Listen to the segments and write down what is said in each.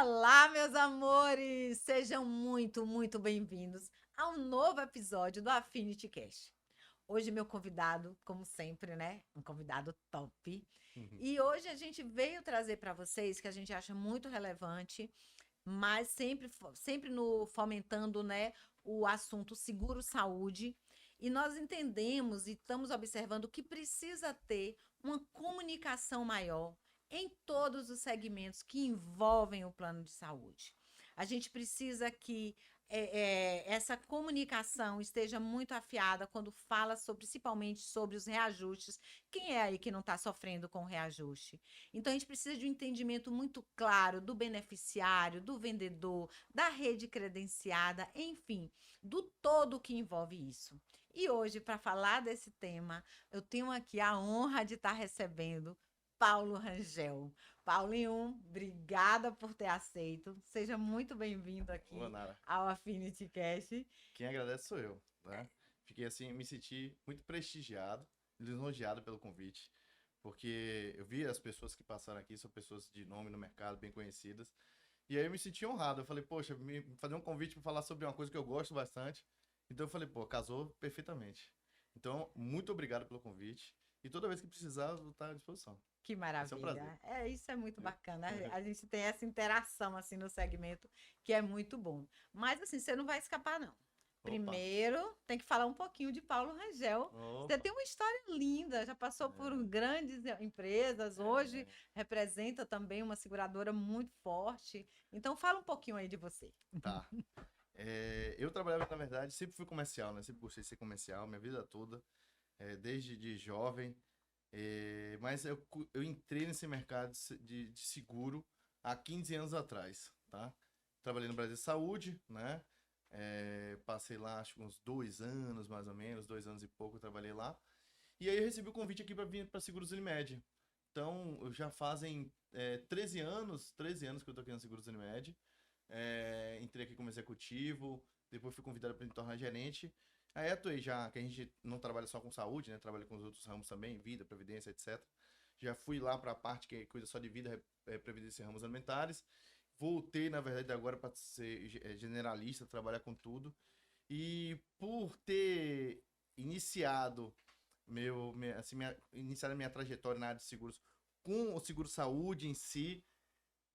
Olá, meus amores! Sejam muito bem-vindos a um novo episódio do Affinity Cast. Hoje, meu convidado, como sempre, né? Um convidado top. Uhum. E hoje a gente veio trazer para vocês que a gente acha muito relevante, mas sempre no fomentando, né, o assunto seguro-saúde. E nós entendemos e estamos observando que precisa ter uma comunicação maior em todos os segmentos que envolvem o plano de saúde. A gente precisa que essa comunicação esteja muito afiada quando fala sobre, principalmente sobre os reajustes. Quem é aí que não está sofrendo com o reajuste? Então, a gente precisa de um entendimento muito claro do beneficiário, do vendedor, da rede credenciada, enfim, do todo que envolve isso. E hoje, para falar desse tema, eu tenho aqui a honra de estar recebendo Paulo Rangel. Paulinho, obrigada por ter aceito. Seja muito bem-vindo Ô, aqui Nara, ao Affinity Cast. quem agradece sou eu, né? Fiquei assim, me senti muito prestigiado, lisonjeado pelo convite, porque eu vi as pessoas que passaram aqui, são pessoas de nome no mercado, bem conhecidas, e aí eu me senti honrado. Eu falei, poxa, me fazer um convite para falar sobre uma coisa que eu gosto bastante. Então eu falei, pô, casou perfeitamente. Então, muito obrigado pelo convite, e toda vez que precisar, eu vou estar à disposição. Que Vai ser um prazer. maravilha. Isso é muito Viu? bacana. A gente tem essa interação assim no segmento que é muito bom. Mas assim, você não vai escapar não. Opa, Primeiro, tem que falar um pouquinho de Paulo Rangel. Você opa. tem uma história linda, já passou por grandes empresas, hoje É, representa também uma seguradora muito forte. Então, fala um pouquinho aí de você. tá. Eu trabalhava, na verdade, sempre fui comercial, né? Sempre gostei de ser comercial, minha vida toda, desde de jovem. Mas eu entrei nesse mercado de seguro há 15 anos atrás, tá? Trabalhei no Brasil Saúde, né? Passei lá, acho que uns 2 anos, mais ou menos, 2 anos e pouco eu trabalhei lá. E aí eu recebi o convite aqui para vir para Seguros Unimed. Então, já fazem 13 anos que eu tô aqui na Seguros Unimed. Entrei aqui como executivo, depois fui convidado para me tornar gerente. Aí atuei já, que a gente não trabalha só com saúde, né? Trabalha com os outros ramos também, vida, previdência, etc. Já fui lá para a parte que cuida só de vida, previdência e ramos alimentares. Voltei, na verdade, agora para ser generalista, trabalhar com tudo. E por ter iniciado iniciado a minha trajetória na área de seguros com o seguro saúde em si,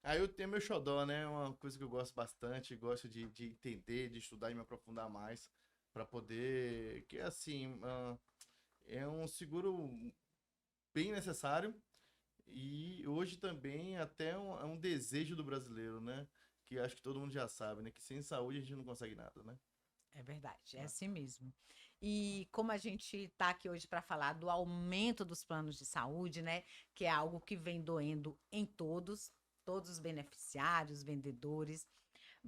aí eu tenho meu xodó, né? Uma coisa que eu gosto bastante, gosto de entender, de estudar e me aprofundar mais para poder, que assim, é um seguro bem necessário e hoje também até é um desejo do brasileiro, né? Que acho que todo mundo já sabe, né? Que sem saúde a gente não consegue nada, né? É verdade, é Né? assim mesmo. E como a gente está aqui hoje para falar do aumento dos planos de saúde, né? Que é algo que vem doendo em todos os beneficiários, vendedores.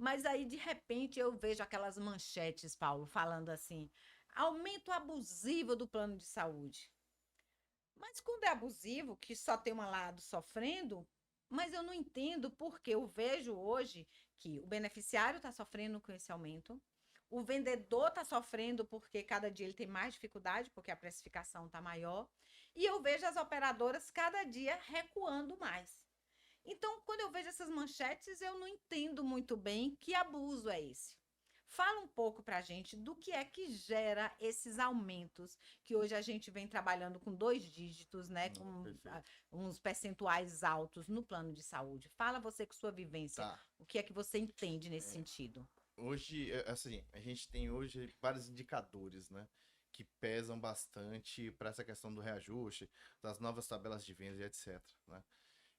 Mas aí, de repente, eu vejo aquelas manchetes, Paulo, falando assim: aumento abusivo do plano de saúde. Mas quando é abusivo, que só tem um lado sofrendo, mas eu não entendo porque eu vejo hoje que o beneficiário está sofrendo com esse aumento, o vendedor está sofrendo porque cada dia ele tem mais dificuldade, porque a precificação está maior, e eu vejo as operadoras cada dia recuando mais. Então, quando eu vejo essas manchetes, eu não entendo muito bem que abuso é esse. Fala um pouco para a gente do que é que gera esses aumentos, que hoje a gente vem trabalhando com 2 dígitos, né, com Perfeito. uns percentuais altos no plano de saúde. Fala você com sua vivência, Tá. o que é que você entende nesse É, sentido? Hoje, assim, a gente tem hoje vários indicadores, né? Que pesam bastante para essa questão do reajuste, das novas tabelas de vendas e etc, né?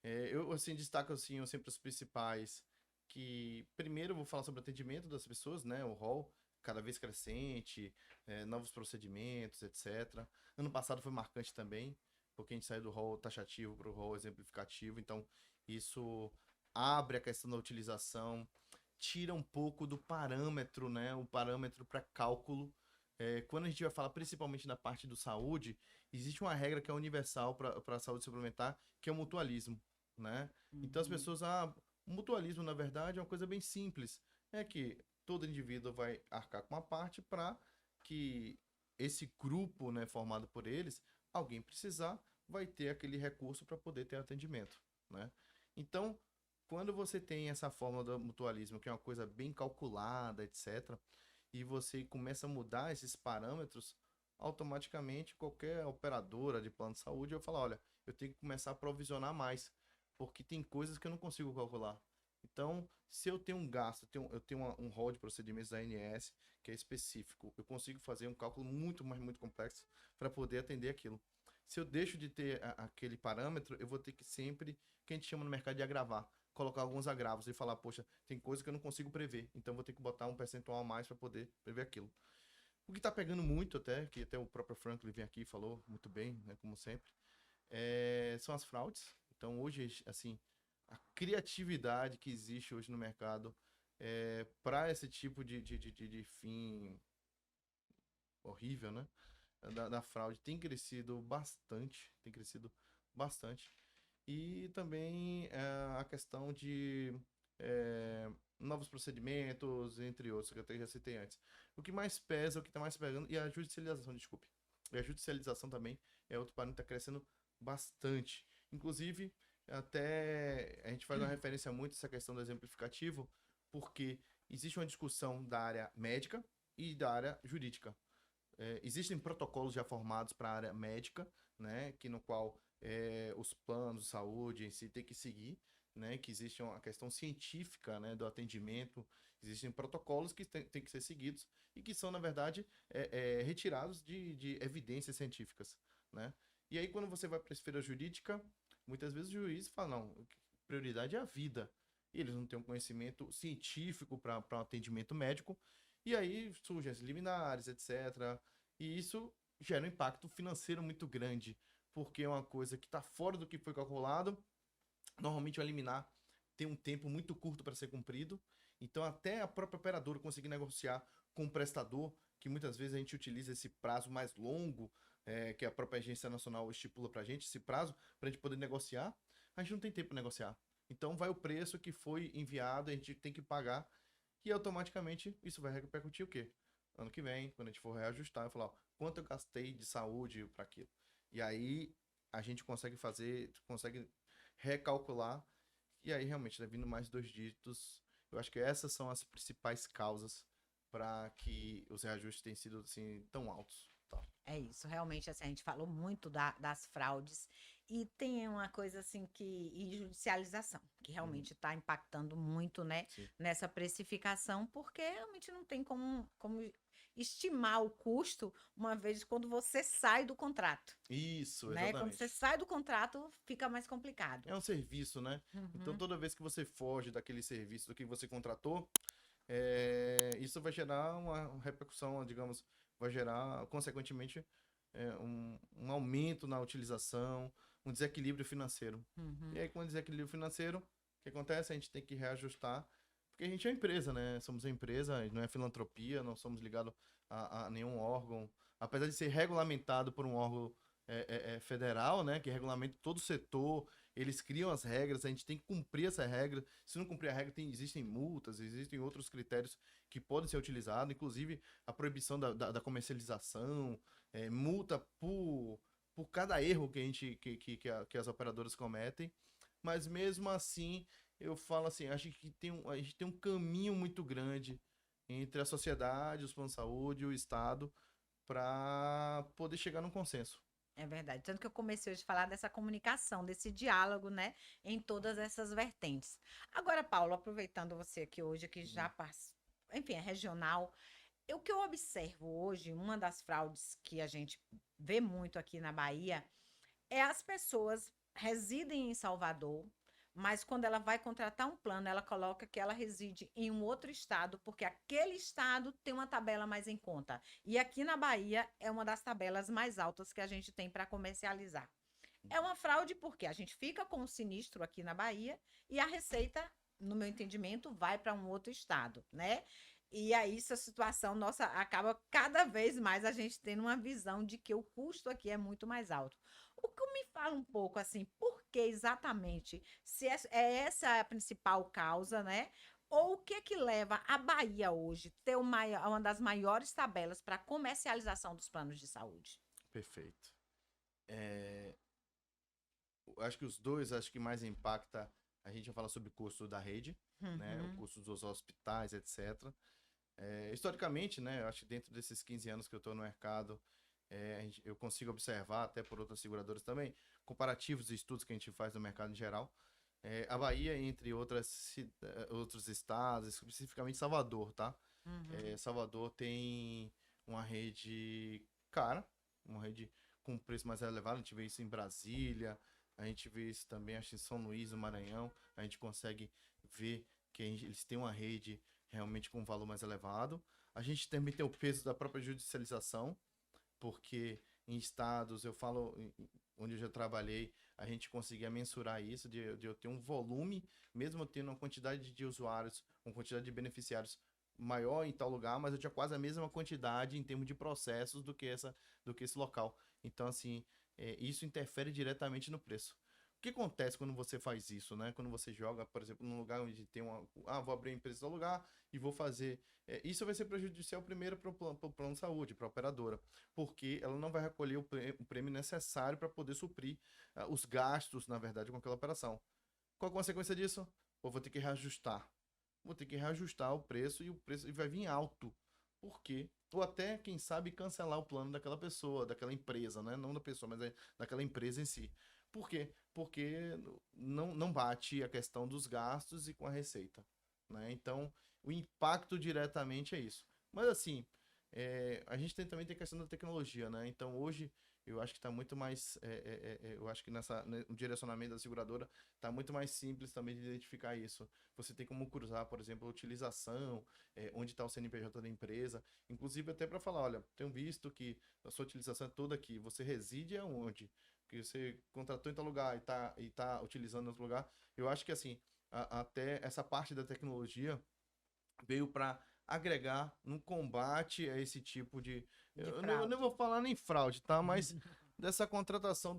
Eu, assim, destaco, assim, sempre os principais, que primeiro eu vou falar sobre o atendimento das pessoas, né? O rol cada vez crescente, novos procedimentos, etc. Ano passado foi marcante também, porque a gente saiu do rol taxativo para o rol exemplificativo, então isso abre a questão da utilização, tira um pouco do parâmetro, né? O parâmetro para cálculo. Quando a gente vai falar principalmente na parte do saúde, existe uma regra que é universal para a saúde suplementar, que é o mutualismo, né? Então as Uhum. pessoas, o mutualismo na verdade é uma coisa bem simples, é que todo indivíduo vai arcar com uma parte para que esse grupo, né, formado por eles, alguém precisar, vai ter aquele recurso para poder ter atendimento, né? Então, quando você tem essa fórmula do mutualismo, que é uma coisa bem calculada, etc., e você começa a mudar esses parâmetros, automaticamente qualquer operadora de plano de saúde vai falar, olha, eu tenho que começar a provisionar mais, porque tem coisas que eu não consigo calcular. Então, se eu tenho um gasto, eu tenho um rol de procedimentos da ANS que é específico, eu consigo fazer um cálculo muito complexo para poder atender aquilo. Se eu deixo de ter aquele parâmetro, eu vou ter que sempre, que a gente chama no mercado de agravar, colocar alguns agravos e falar, poxa, tem coisa que eu não consigo prever, então vou ter que botar um percentual a mais para poder prever aquilo. O que está pegando muito até, que até o próprio Franklin vem aqui e falou muito bem, né, como sempre, são as fraudes. Então hoje, assim, a criatividade que existe hoje no mercado para esse tipo de fim horrível, né? Da fraude tem crescido bastante, tem crescido bastante. E também a questão de novos procedimentos, entre outros, que eu até já citei antes. O que mais pesa, o que está mais pegando, e a judicialização, desculpe. E a judicialização também é outro parâmetro que está crescendo bastante. Inclusive, até a gente faz uma referência muito a essa questão do exemplificativo, porque existe uma discussão da área médica e da área jurídica. Existem protocolos já formados para a área médica, né, que no qual os planos de saúde em si tem que seguir, né, que existe uma questão científica, né, do atendimento, existem protocolos que têm que ser seguidos e que são, na verdade, retirados de evidências científicas, né? E aí, quando você vai para a esfera jurídica, muitas vezes o juiz fala, não, prioridade é a vida. E eles não têm um conhecimento científico para um atendimento médico, e aí surgem as liminares, etc. E isso gera um impacto financeiro muito grande, porque é uma coisa que está fora do que foi calculado. Normalmente o liminar tem um tempo muito curto para ser cumprido, então até a própria operadora conseguir negociar com o prestador, que muitas vezes a gente utiliza esse prazo mais longo, que a própria Agência Nacional estipula para a gente, esse prazo, para a gente poder negociar, a gente não tem tempo para negociar. Então vai o preço que foi enviado, a gente tem que pagar, e automaticamente isso vai repercutir o quê? Ano que vem, quando a gente for reajustar, eu falar, ó, quanto eu gastei de saúde para aquilo. E aí a gente consegue recalcular, e aí realmente, né, vindo mais 2 dígitos, eu acho que essas são as principais causas para que os reajustes tenham sido assim tão altos. Tá? É isso, realmente, assim, a gente falou muito das fraudes e tem uma coisa assim e judicialização, que Uhum, realmente está impactando muito, né, sim. nessa precificação, porque realmente não tem como estimar o custo uma vez quando você sai do contrato, Isso, né? Quando você exatamente. sai do contrato, fica mais complicado. É um serviço, né? Então Uhum. toda vez que você foge daquele serviço do que você contratou, isso vai gerar uma repercussão, digamos, vai gerar, consequentemente, um aumento na utilização, um desequilíbrio financeiro. E Uhum. aí, com o desequilíbrio financeiro, o que acontece? A gente tem que reajustar, porque a gente é uma empresa, né? Somos uma empresa, não é filantropia, não somos ligados a nenhum órgão. Apesar de ser regulamentado por um órgão federal, né? Que regulamenta todo o setor, eles criam as regras, a gente tem que cumprir essa regra. Se não cumprir a regra, existem multas, existem outros critérios que podem ser utilizados, inclusive a proibição da comercialização, multa por cada erro que que as operadoras cometem. Mas mesmo assim, eu falo assim, acho que a gente tem um caminho muito grande entre a sociedade, os planos de saúde e o Estado para poder chegar num consenso. É verdade. Tanto que eu comecei hoje a falar dessa comunicação, desse diálogo, né, em todas essas vertentes. Agora, Paulo, aproveitando você aqui hoje, que já Uhum. passou, enfim, é regional, o que eu observo hoje, uma das fraudes que a gente vê muito aqui na Bahia, é as pessoas residem em Salvador, mas quando ela vai contratar um plano, ela coloca que ela reside em um outro estado, porque aquele estado tem uma tabela mais em conta. E aqui na Bahia é uma das tabelas mais altas que a gente tem para comercializar. É uma fraude porque a gente fica com o sinistro aqui na Bahia e a receita, no meu entendimento, vai para um outro estado, né? E aí essa situação nossa acaba cada vez mais a gente tendo uma visão de que o custo aqui é muito mais alto. O que me fala um pouco assim, por que exatamente? Se é essa a principal causa, né? Ou o que que leva a Bahia hoje ter uma das maiores tabelas para comercialização dos planos de saúde? Perfeito. Eu acho que os dois, acho que mais impacta A gente já fala sobre o custo da rede, né? O Uhum. custo dos hospitais, etc. Historicamente, né? Eu acho que dentro desses 15 anos que eu estou no mercado, eu consigo observar, até por outras seguradoras também, comparativos e estudos que a gente faz no mercado em geral. A Bahia, entre outros estados, especificamente Salvador, tá? Uhum. Salvador tem uma rede cara, uma rede com preço mais elevado. A gente vê isso em Brasília, a gente vê isso também, acho que em São Luís, no Maranhão. A gente consegue ver que eles têm uma rede realmente com um valor mais elevado. A gente também tem o peso da própria judicialização, porque em estados, onde eu já trabalhei, a gente conseguia mensurar isso, de eu ter um volume, mesmo eu tendo uma quantidade de usuários, uma quantidade de beneficiários maior em tal lugar, mas eu tinha quase a mesma quantidade em termos de processos do que esse local. Então, assim, isso interfere diretamente no preço. O que acontece quando você faz isso, né? Quando você joga, por exemplo, num lugar onde tem vou abrir uma empresa no lugar e vou fazer. Isso vai ser prejudicial primeiro para o plano de saúde, para a operadora, porque ela não vai recolher o prêmio necessário para poder suprir os gastos, na verdade, com aquela operação. Qual a consequência disso? Pô, vou ter que reajustar. Vou ter que reajustar o preço e o preço vai vir alto. Por quê? Ou até, quem sabe, cancelar o plano daquela pessoa, daquela empresa, né? Não da pessoa, mas daquela empresa em si. Por quê? Porque não bate a questão dos gastos e com a receita, né? Então, o impacto diretamente é isso. Mas assim, a gente também tem a questão da tecnologia, né? Então, hoje, eu acho que está muito mais. Eu acho que no direcionamento da seguradora está muito mais simples também de identificar isso. Você tem como cruzar, por exemplo, a utilização, onde está o CNPJ da empresa. Inclusive, até para falar: olha, tenho visto que a sua utilização é toda aqui. Você reside aonde? Que você contratou em tal lugar e tá utilizando em outro lugar. Eu acho que, assim, até essa parte da tecnologia veio para agregar no combate a esse tipo de. De Eu nem vou fraude. falar nem fraude, tá? Mas dessa contratação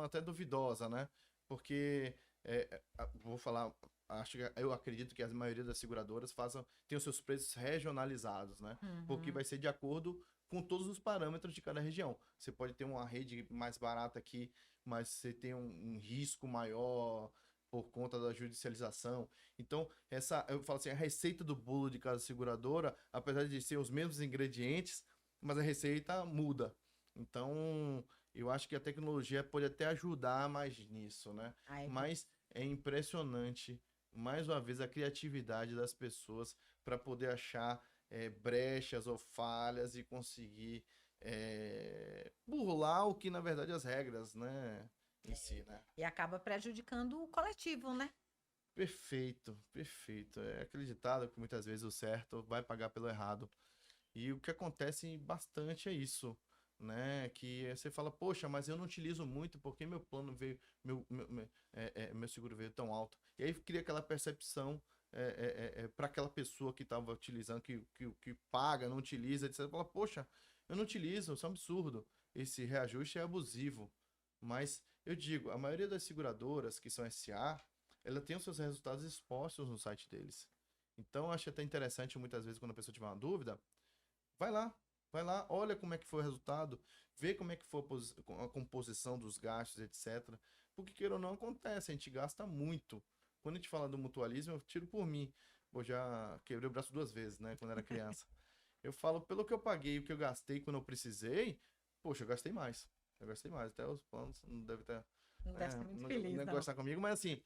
até duvidosa, né? Porque, vou falar, eu acredito que a maioria das seguradoras tem os seus preços regionalizados, né? Porque Uhum. vai ser de acordo com todos os parâmetros de cada região. Você pode ter uma rede mais barata aqui, mas você tem um risco maior por conta da judicialização. Então, eu falo assim, a receita do bolo de cada seguradora, apesar de ser os mesmos ingredientes, mas a receita muda. Então, eu acho que a tecnologia pode até ajudar mais nisso, né? Aí, Mas é impressionante, mais uma vez, a criatividade das pessoas para poder achar brechas ou falhas e conseguir burlar o que, na verdade, as regras, né? Em si, né? e acaba prejudicando o coletivo, né? Perfeito, perfeito. É acreditado que muitas vezes o certo vai pagar pelo errado. E o que acontece bastante é isso, né? Que você fala, poxa, mas eu não utilizo muito porque meu plano veio, meu seguro veio tão alto. E aí cria aquela percepção para aquela pessoa que estava utilizando, que paga, não utiliza, etc. Fala, poxa, eu não utilizo, isso é um absurdo. Esse reajuste é abusivo. Mas eu digo, a maioria das seguradoras que são SA, ela tem os seus resultados expostos no site deles. Então, eu acho até interessante, muitas vezes, quando a pessoa tiver uma dúvida, vai lá, vai lá, olha como é que foi o resultado, vê como é que foi a composição dos gastos, etc. Porque, queira ou não, acontece, a gente gasta muito. Quando a gente fala do mutualismo, eu tiro por mim. Eu já quebrei o braço 2 vezes, né, quando era criança. Eu falo, pelo que eu paguei e o que eu gastei quando eu precisei, poxa, eu gastei mais. Eu gastei mais. Até os planos não devem ter, Não deve ser muito não feliz, devem não. gostar comigo, mas assim,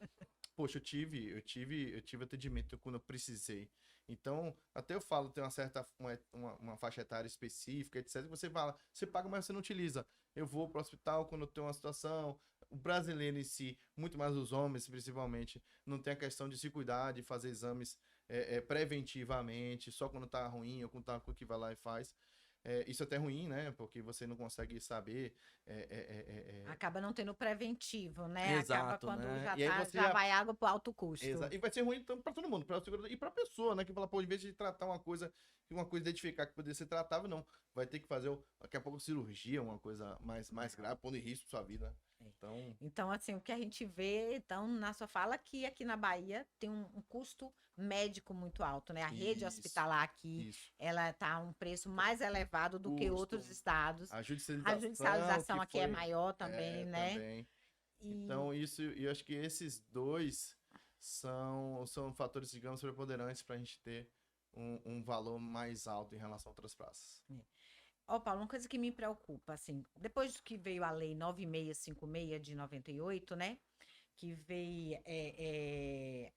poxa, eu tive atendimento quando eu precisei. Então, até eu falo, tem uma certa, uma faixa etária específica, etc. Você fala, você paga, mas você não utiliza. Eu vou para o hospital quando eu tenho uma situação. O brasileiro em si, muito mais os homens, principalmente, não tem a questão de se cuidar, de fazer exames preventivamente, só quando tá ruim ou quando tá com o que vai lá e faz. Isso é até ruim, né? Porque você não consegue saber. é, é, é, é, Acaba não tendo preventivo, né? Acaba Exato, quando né? já E aí tá, você já já vai água pro alto custo. E vai ser ruim tanto para todo mundo, para o segurador e para a pessoa, né? Que fala, pô, em vez de tratar uma coisa identificar que poderia ser tratável, não. Vai ter que fazer, daqui a pouco, cirurgia, uma coisa mais grave, pondo em risco sua vida. É. Então, Então, assim, o que a gente vê, então, na sua fala, que aqui na Bahia tem um custo médico muito alto, né? A rede isso, hospitalar aqui, isso. ela tá a um preço mais elevado do que outros Custo, estados. a A judicialização judicialização que aqui é foi, maior também, né? também. E Então, isso, e eu acho que esses dois são fatores, digamos, preponderantes para a gente ter um valor mais alto em relação a outras praças. Ó, Paulo, uma coisa que me preocupa, assim, depois que veio a Lei 9656 de 98, né? Que veio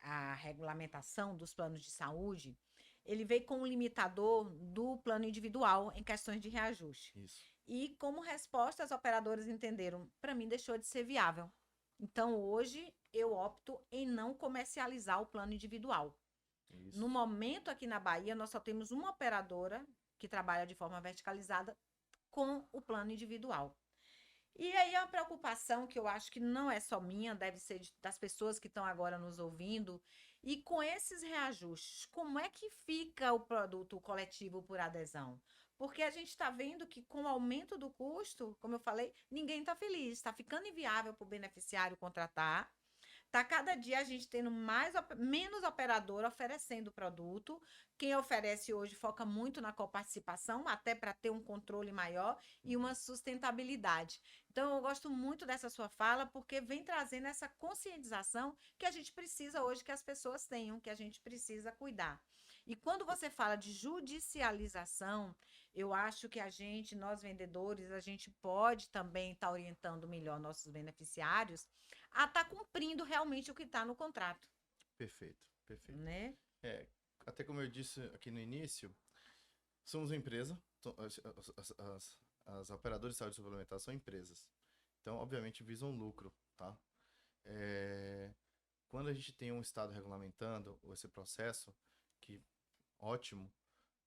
a regulamentação dos planos de saúde, ele veio com um limitador do plano individual em questões de reajuste. Isso. E como resposta, as operadoras entenderam, para mim deixou de ser viável. Então, hoje, eu opto em não comercializar o plano individual. Isso. No momento, aqui na Bahia, nós só temos uma operadora que trabalha de forma verticalizada com o plano individual. E aí a preocupação que eu acho que não é só minha, deve ser das pessoas que estão agora nos ouvindo, e com esses reajustes, como é que fica o produto coletivo por adesão? Porque a gente está vendo que com o aumento do custo, como eu falei, ninguém está feliz, está ficando inviável para o beneficiário contratar. Tá cada dia a gente tendo menos operador oferecendo produto. Quem oferece hoje foca muito na coparticipação, até para ter um controle maior e uma sustentabilidade. Então, eu gosto muito dessa sua fala, porque vem trazendo essa conscientização que a gente precisa hoje que as pessoas tenham, que a gente precisa cuidar. E quando você fala de judicialização, eu acho que nós vendedores, a gente pode também estar orientando melhor nossos beneficiários a estar cumprindo realmente o que está no contrato, Perfeito, perfeito. né? Até como eu disse aqui no início, somos uma empresa, as operadoras de saúde suplementar são empresas. Então, obviamente, visam lucro, tá? Quando a gente tem um Estado regulamentando esse processo, que ótimo,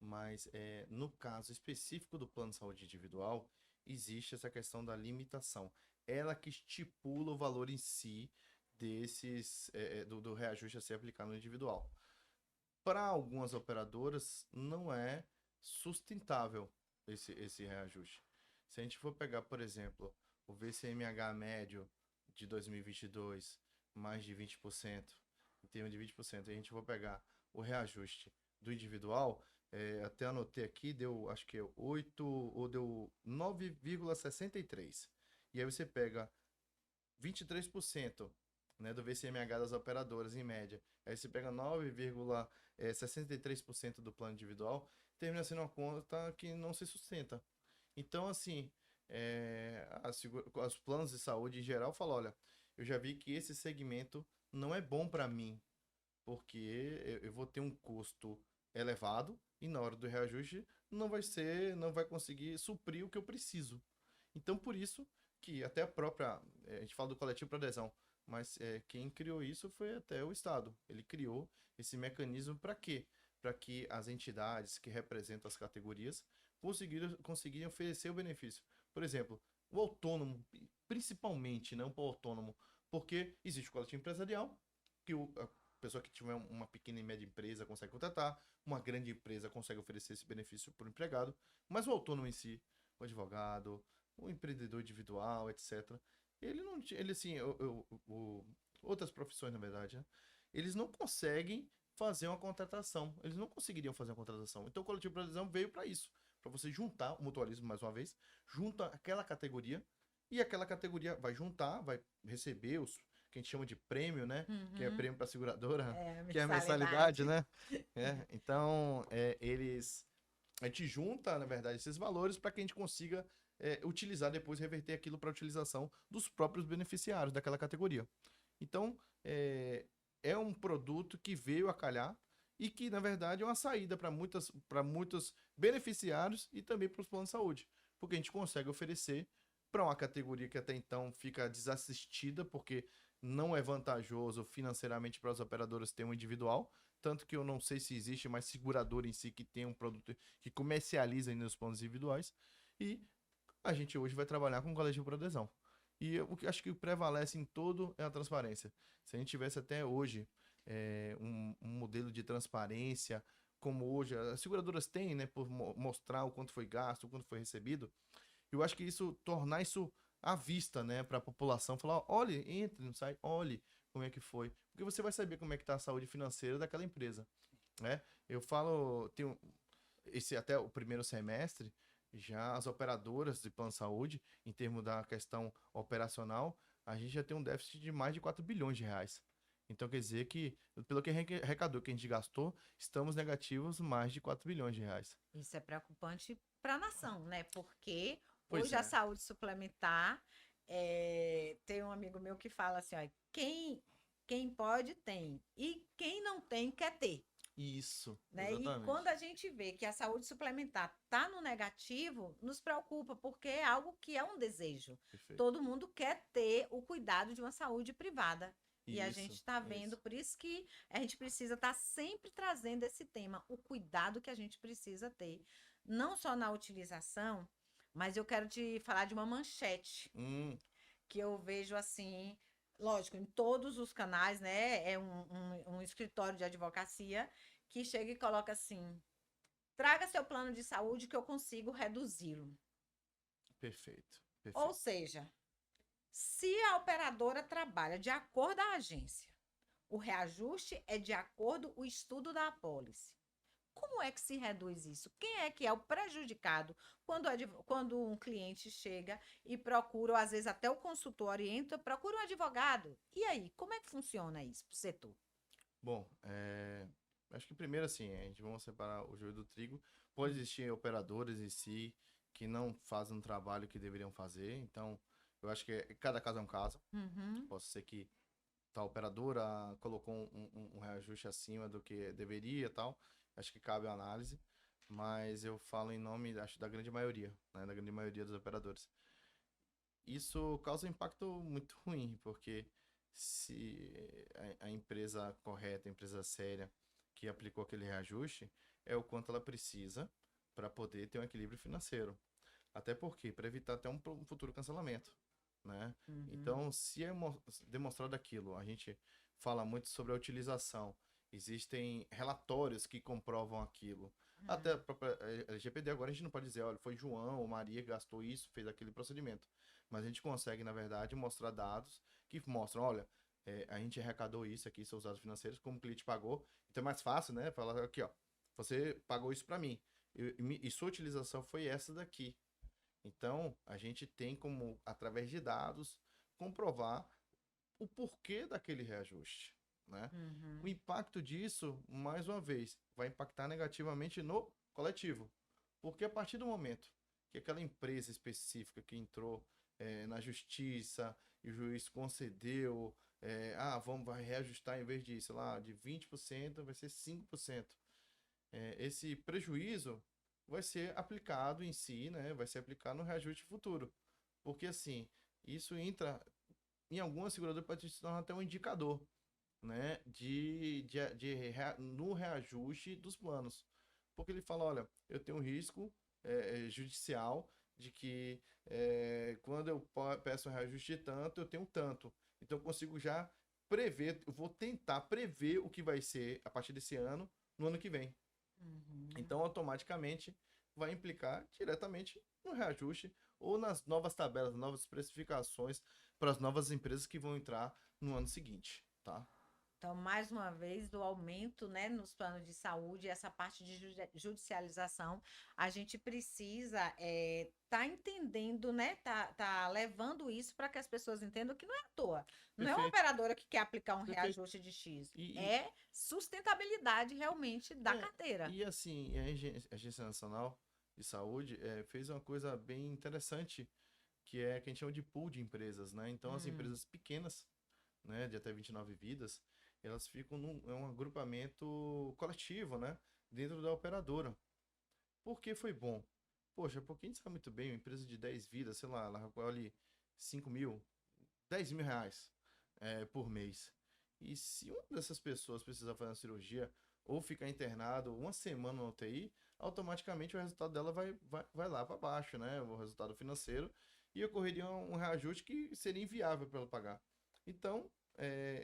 mas no caso específico do plano de saúde individual, existe essa questão da limitação. Ela que estipula o valor em si do reajuste a ser aplicado no individual. Para algumas operadoras, não é sustentável esse reajuste. Se a gente for pegar, por exemplo, o VCMH médio de 2022, mais de 20%, em termos de 20%, e a gente for pegar o reajuste do individual, até anotei aqui, deu acho que 8 ou deu 9,63. E aí você pega 23%, né, do VCMH das operadoras, em média. Aí você pega 9,63% do plano individual, termina sendo uma conta que não se sustenta. Então, assim, os planos de saúde em geral falam, olha, eu já vi que esse segmento não é bom para mim, porque eu vou ter um custo elevado e na hora do reajuste não vai conseguir suprir o que eu preciso. Então, por isso que até a gente fala do coletivo para adesão, mas quem criou isso foi até o Estado. Ele criou esse mecanismo para quê? Para que as entidades que representam as categorias conseguirem oferecer o benefício. Por exemplo, o autônomo, principalmente, não para o autônomo, porque existe o coletivo empresarial, que a pessoa que tiver uma pequena e média empresa consegue contratar, uma grande empresa consegue oferecer esse benefício para o empregado, mas o autônomo em si, o advogado, o empreendedor individual, etc., ele não, ele assim, outras profissões, na verdade, né? Eles não conseguem fazer uma contratação. Eles não conseguiriam fazer uma contratação. Então o coletivo de adesão veio para isso, para você juntar o mutualismo mais uma vez, junta aquela categoria e aquela categoria vai juntar, vai receber os que a gente chama de prêmio, né? Que é prêmio para seguradora, que é a mensalidade, né? Então, a gente junta, na verdade, esses valores para que a gente consiga utilizar depois, reverter aquilo para a utilização dos próprios beneficiários daquela categoria. Então, é um produto que veio a calhar e que, na verdade, é uma saída para muitos beneficiários e também para os planos de saúde, porque a gente consegue oferecer para uma categoria que até então fica desassistida, porque não é vantajoso financeiramente para as operadoras ter um individual, tanto que eu não sei se existe mais seguradora em si que tem um produto que comercializa ainda os planos individuais, e a gente hoje vai trabalhar com coletivo por adesão. E eu acho que o que prevalece em todo é a transparência. Se a gente tivesse até hoje um modelo de transparência, como hoje as seguradoras têm, né, por mostrar o quanto foi gasto, o quanto foi recebido, eu acho que tornar isso à vista, né, para a população, falar, olhe, entre no site, olhe como é que foi, porque você vai saber como é que está a saúde financeira daquela empresa, né? Eu falo, até o primeiro semestre, já as operadoras de plano de saúde, em termos da questão operacional, a gente já tem um déficit de mais de 4 bilhões de reais. Então quer dizer que, pelo que arrecadou, que a gente gastou, estamos negativos mais de 4 bilhões de reais. Isso é preocupante para a nação, né? Porque Pois hoje a é. saúde suplementar, tem um amigo meu que fala assim, ó, quem pode tem e quem não tem quer ter, Isso, né? E quando exatamente. a gente vê que a saúde suplementar tá no negativo, nos preocupa, porque é algo que é um desejo. Perfeito. Todo mundo quer ter o cuidado de uma saúde privada. E a gente Isso, está vendo, isso. por isso que a gente precisa estar sempre trazendo esse tema, o cuidado que a gente precisa ter, não só na utilização, mas eu quero te falar de uma manchete Hum, que eu vejo assim, lógico, em todos os canais, né? É um escritório de advocacia que chega e coloca assim: traga seu plano de saúde que eu consigo reduzi-lo. perfeito, Ou perfeito. seja, se a operadora trabalha de acordo com a agência, o reajuste é de acordo com o estudo da apólice. Como é que se reduz isso? Quem é que é o prejudicado quando um cliente chega e procura, ou às vezes até o consultor orienta, procura um advogado? E aí, como é que funciona isso para o setor? Bom, acho que primeiro assim, a gente vamos separar o joio do trigo. Pode existir operadores em si que não fazem um trabalho que deveriam fazer. Então, eu acho que cada caso é um caso. Uhum, Pode ser que tal operadora colocou um reajuste acima do que deveria e tal. Acho que cabe a análise. Mas eu falo em nome, acho, da grande maioria, né? Da grande maioria dos operadores. Isso causa um impacto muito ruim, porque se a empresa correta, a empresa séria que aplicou aquele reajuste, é o quanto ela precisa para poder ter um equilíbrio financeiro. Até porque, para evitar até um futuro cancelamento, né? uhum, Então, se é demonstrado aquilo, a gente fala muito sobre a utilização. Existem relatórios que comprovam aquilo. Até uhum, a própria LGPD agora a gente não pode dizer, olha, foi João ou Maria que gastou isso, fez aquele procedimento. Mas a gente consegue, na verdade, mostrar dados que mostram, olha, a gente arrecadou isso aqui, seus dados financeiros, como o cliente pagou. Então é mais fácil, né? Falar aqui, ó, você pagou isso para mim. E sua utilização foi essa daqui. Então, a gente tem como, através de dados, comprovar o porquê daquele reajuste, né? O uhum, impacto disso, mais uma vez, vai impactar negativamente no coletivo. Porque a partir do momento que aquela empresa específica que entrou na justiça e o juiz concedeu, vai reajustar em vez de, sei lá, de 20%, vai ser 5%. Esse prejuízo vai ser aplicado em si, né? Vai ser aplicado no reajuste futuro. Porque assim, isso entra em algumas seguradoras pode se tornar até um indicador, né? No reajuste dos planos. Porque ele fala, olha, eu tenho um risco judicial de que quando eu peço um reajuste de tanto, eu tenho tanto. Então eu consigo já prever, eu vou tentar prever o que vai ser a partir desse ano, no ano que vem. uhum. Então, automaticamente, vai implicar diretamente no reajuste ou nas novas tabelas, novas especificações para as novas empresas que vão entrar no ano seguinte, tá? Então, mais uma vez, do aumento, né, nos planos de saúde, essa parte de judicialização, a gente precisa tá entendendo, né, tá levando isso para que as pessoas entendam que não é à toa. Não é uma Perfeito, operadora que quer aplicar um perfeito. reajuste de X, E, é sustentabilidade realmente da carteira. e assim, a Agência Nacional de Saúde fez uma coisa bem interessante, que é que a gente chama de pool de empresas, né? Então, as Hum, empresas pequenas, né, de até 29 vidas, elas ficam um agrupamento coletivo, né, dentro da operadora. Por que foi bom? Poxa, porque a gente sabe muito bem, uma empresa de 10 vidas, sei lá, ela recolhe 5 mil, 10 mil reais por mês. E se uma dessas pessoas precisar fazer uma cirurgia ou ficar internado uma semana na UTI, automaticamente o resultado dela vai lá para baixo, né? O resultado financeiro, e ocorreria um reajuste que seria inviável para ela pagar. Então,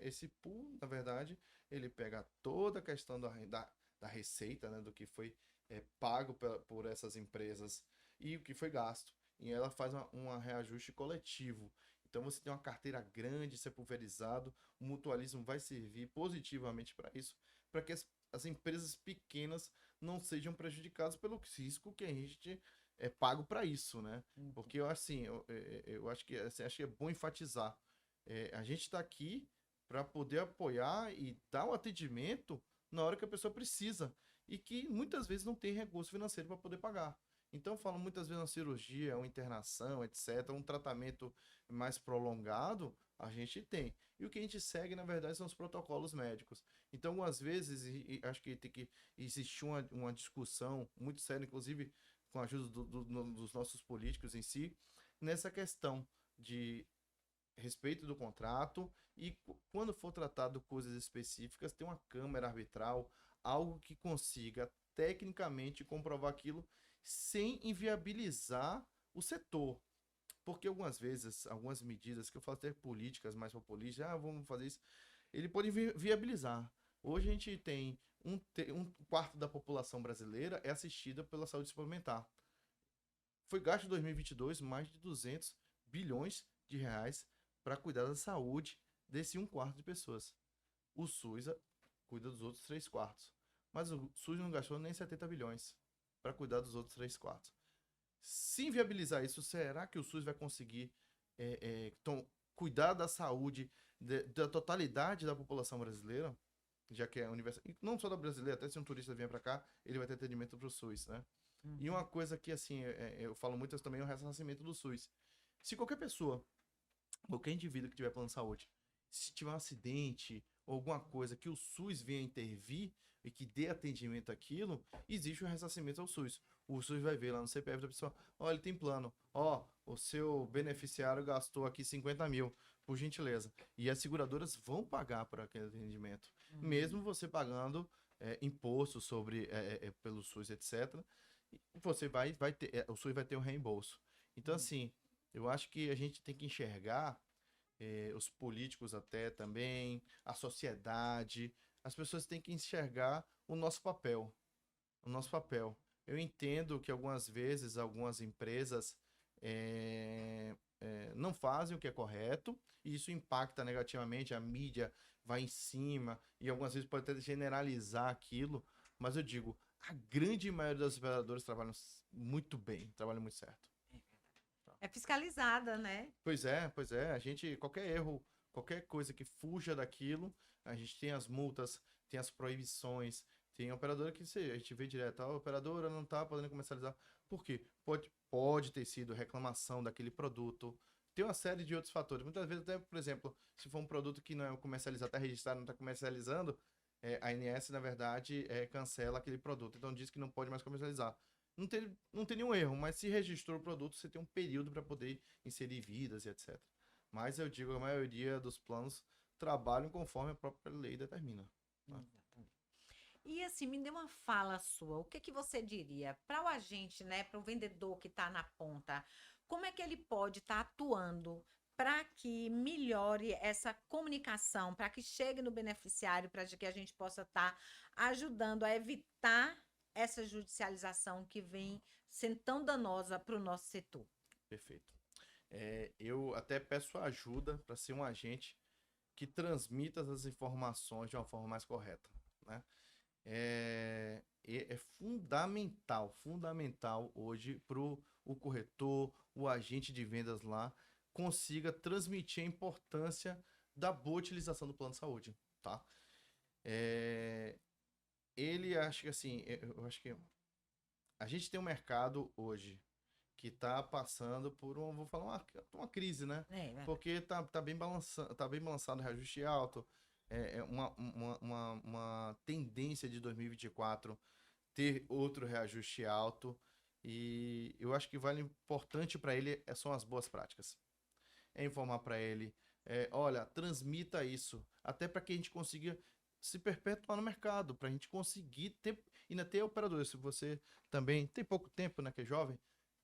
esse pool, na verdade, ele pega toda a questão da receita, né? Do que foi pago por essas empresas e o que foi gasto. E ela faz um reajuste coletivo. Então você tem uma carteira grande, ser pulverizado, o mutualismo vai servir positivamente para isso, para que as empresas pequenas não sejam prejudicadas pelo risco que a gente é pago para isso, né? hum, Porque eu assim, eu acho que assim, acho que é bom enfatizar. A gente está aqui para poder apoiar e dar o atendimento na hora que a pessoa precisa e que muitas vezes não tem recurso financeiro para poder pagar. Então, eu falo muitas vezes uma cirurgia, uma internação, etc., um tratamento mais prolongado, a gente tem. E o que a gente segue, na verdade, são os protocolos médicos. Então, algumas vezes, acho que tem que existir uma discussão muito séria, inclusive com a ajuda dos nossos políticos em si, nessa questão de respeito do contrato e quando for tratado coisas específicas, ter uma câmara arbitral, algo que consiga tecnicamente comprovar aquilo sem inviabilizar o setor. Porque algumas vezes, algumas medidas que eu falo até políticas mais populistas, vamos fazer isso, ele pode viabilizar. Hoje a gente tem um quarto da população brasileira é assistida pela saúde suplementar. Foi gasto em 2022 mais de 200 bilhões de reais para cuidar da saúde desse um quarto de pessoas. O SUS cuida dos outros 3/4. Mas o SUS não gastou nem 70 bilhões para cuidar dos outros 3/4. Se inviabilizar isso, será que o SUS vai conseguir cuidar da saúde da totalidade da população brasileira? Já que é universal. E não só da brasileira, até se um turista vier para cá, ele vai ter atendimento para o SUS, né? E uma coisa que, assim, eu falo muito também é o ressarcimento do SUS. Se qualquer pessoa, qualquer indivíduo que tiver plano de saúde, se tiver um acidente ou alguma coisa que o SUS venha intervir e que dê atendimento àquilo, existe um ressarcimento ao SUS. O SUS vai ver lá no CPF da pessoa, ele tem plano, o seu beneficiário gastou aqui 50 mil, por gentileza. E as seguradoras vão pagar por aquele atendimento, mesmo você pagando imposto sobre pelo SUS, etc. Você vai ter, o SUS vai ter um reembolso. Então, assim, eu acho que a gente tem que enxergar os políticos até também, a sociedade, as pessoas têm que enxergar o nosso papel. O nosso papel. Eu entendo que algumas vezes algumas empresas não fazem o que é correto, e isso impacta negativamente, a mídia vai em cima, e algumas vezes pode até generalizar aquilo, mas eu digo, a grande maioria dos operadores trabalham muito bem, trabalham muito certo. É fiscalizada, né? Pois é, a gente, qualquer erro, qualquer coisa que fuja daquilo, a gente tem as multas, tem as proibições, tem operadora que a gente vê direto, a operadora não está podendo comercializar. Por quê? Pode ter sido reclamação daquele produto, tem uma série de outros fatores. Muitas vezes, até, por exemplo, se for um produto que não é comercializado, está registrado, não está comercializando, a ANS, na verdade, cancela aquele produto. Então diz que não pode mais comercializar. Não tem nenhum erro, mas se registrou o produto, você tem um período para poder inserir vidas e etc. Mas eu digo, a maioria dos planos trabalham conforme a própria lei determina. Tá? Exatamente. E assim, me dê uma fala sua. O que que você diria para o agente, né, para o vendedor que está na ponta? Como é que ele pode estar atuando para que melhore essa comunicação, para que chegue no beneficiário, para que a gente possa estar ajudando a evitar essa judicialização que vem sendo tão danosa para o nosso setor? Perfeito. Eu até peço ajuda para ser um agente que transmita essas informações de uma forma mais correta, né? É fundamental hoje para o corretor, o agente de vendas lá, consiga transmitir a importância da boa utilização do plano de saúde, tá? Ele acha que assim, eu acho que a gente tem um mercado hoje que está passando por vou falar uma crise, né? Porque tá bem balançado o reajuste alto, uma tendência de 2024 ter outro reajuste alto, e eu acho que vale importante para ele são as boas práticas. É informar para ele, olha, transmita isso, até para que a gente consiga se perpetuar no mercado, para a gente conseguir ter, ainda ter operadores. Se você também tem pouco tempo, né, que é jovem,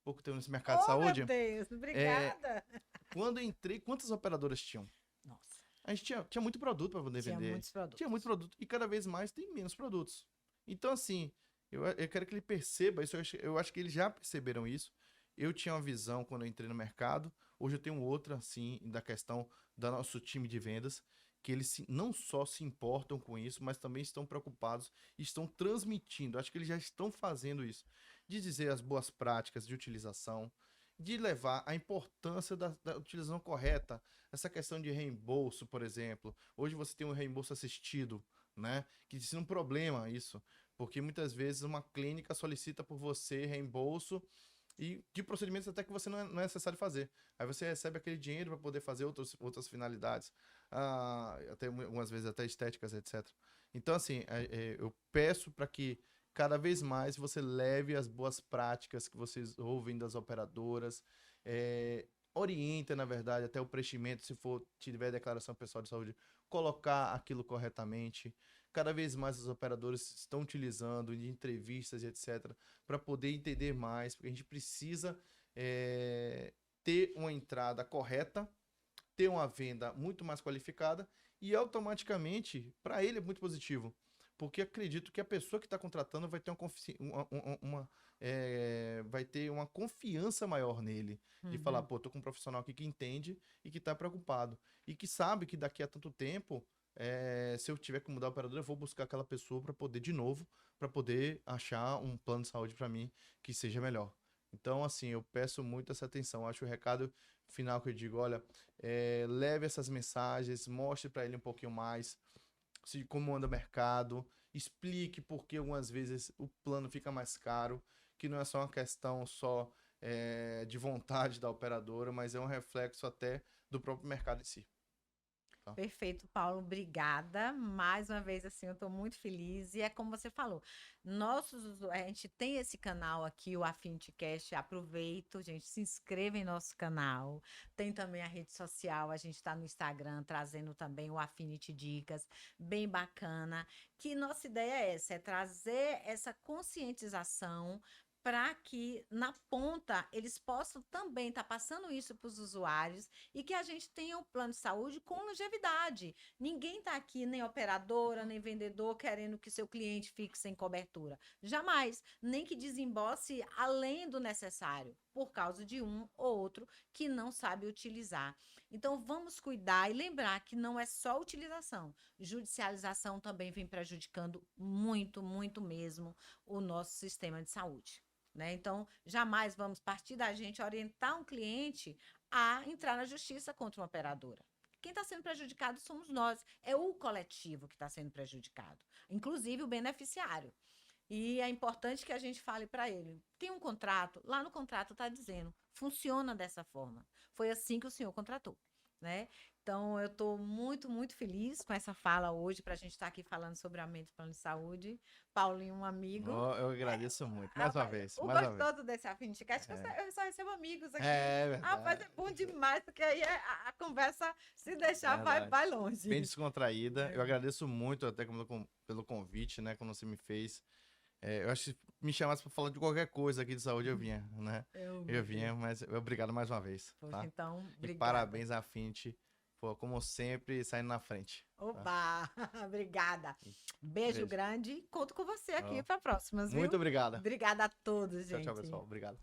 pouco tempo nesse mercado de saúde. Meu Deus, obrigada. Quando eu entrei, quantas operadoras tinham? Nossa. A gente tinha muito produto para poder vender. Muitos produtos. Tinha muito produto. E cada vez mais tem menos produtos. Então, assim, eu quero que ele perceba isso. Eu acho que eles já perceberam isso. Eu tinha uma visão quando eu entrei no mercado. Hoje eu tenho outra, assim, da questão do nosso time de vendas, que eles não só se importam com isso, mas também estão preocupados e estão transmitindo. Acho que eles já estão fazendo isso. De dizer as boas práticas de utilização. de levar a importância da utilização correta. Essa questão de reembolso, por exemplo. Hoje você tem um reembolso assistido, né? Que isso é um problema, isso. Porque muitas vezes uma clínica solicita por você reembolso e de procedimentos até que você não é necessário fazer. Aí você recebe aquele dinheiro para poder fazer outras finalidades, até algumas vezes até estéticas, etc. Então, assim, eu peço para que cada vez mais você leve as boas práticas que vocês ouvem das operadoras, orienta, na verdade, até o preenchimento, se for tiver declaração pessoal de saúde, colocar aquilo corretamente. Cada vez mais os operadores estão utilizando de entrevistas e etc., para poder entender mais, porque a gente precisa ter uma entrada correta, ter uma venda muito mais qualificada e automaticamente, para ele é muito positivo, porque acredito que a pessoa que está contratando vai ter vai ter uma confiança maior nele, de falar, pô, tô com um profissional aqui que entende e que está preocupado, e que sabe que daqui a tanto tempo, se eu tiver que mudar a operadora, eu vou buscar aquela pessoa para poder, de novo, para poder achar um plano de saúde para mim que seja melhor. Então, assim, eu peço muito essa atenção. Acho o recado final que eu digo, olha, leve essas mensagens, mostre para ele um pouquinho mais como anda o mercado, explique por que algumas vezes o plano fica mais caro, que não é só uma questão de vontade da operadora, mas é um reflexo até do próprio mercado em si. Tá? Perfeito, Paulo, obrigada. Mais uma vez, assim, eu estou muito feliz. E é como você falou, a gente tem esse canal aqui, o AffinityCast. Aproveita, gente, se inscreva em nosso canal. Tem também a rede social, a gente está no Instagram, trazendo também o Affinity Dicas, bem bacana. Que nossa ideia é essa, é trazer essa conscientização para que na ponta eles possam também estar passando isso para os usuários e que a gente tenha um plano de saúde com longevidade. Ninguém está aqui, nem operadora, nem vendedor, querendo que seu cliente fique sem cobertura. Jamais. Nem que desembolse além do necessário, por causa de um ou outro que não sabe utilizar. Então, vamos cuidar e lembrar que não é só utilização. Judicialização também vem prejudicando muito, muito mesmo o nosso sistema de saúde. Né? Então, jamais vamos partir da gente orientar um cliente a entrar na justiça contra uma operadora. Quem está sendo prejudicado somos nós, é o coletivo que está sendo prejudicado, inclusive o beneficiário. E é importante que a gente fale para ele. Tem um contrato, lá no contrato está dizendo, funciona dessa forma. Foi assim que o senhor contratou. Né? Então, eu estou muito, muito feliz com essa fala hoje, para a gente estar aqui falando sobre aumento do plano de saúde. Paulinho, um amigo. Eu agradeço muito, mais uma vez. O mais uma vez. gostoso desse AffinityCast, eu só recebo amigos aqui. Verdade. Rapaz, é bom demais, porque aí a conversa, se deixar, vai longe. Bem descontraída. Eu agradeço muito até pelo convite, né, quando você me fez. Eu acho que se me chamasse para falar de qualquer coisa aqui de saúde, eu vinha, né? Eu vinha, mas obrigado mais uma vez. Poxa, tá? então, obrigada. E parabéns à Affinity, como sempre, saindo na frente. Opa, tá? Obrigada. Beijo grande. Conto com você aqui para próximas, viu? Muito obrigada. Obrigada a todos, gente. Tchau, pessoal. Obrigado.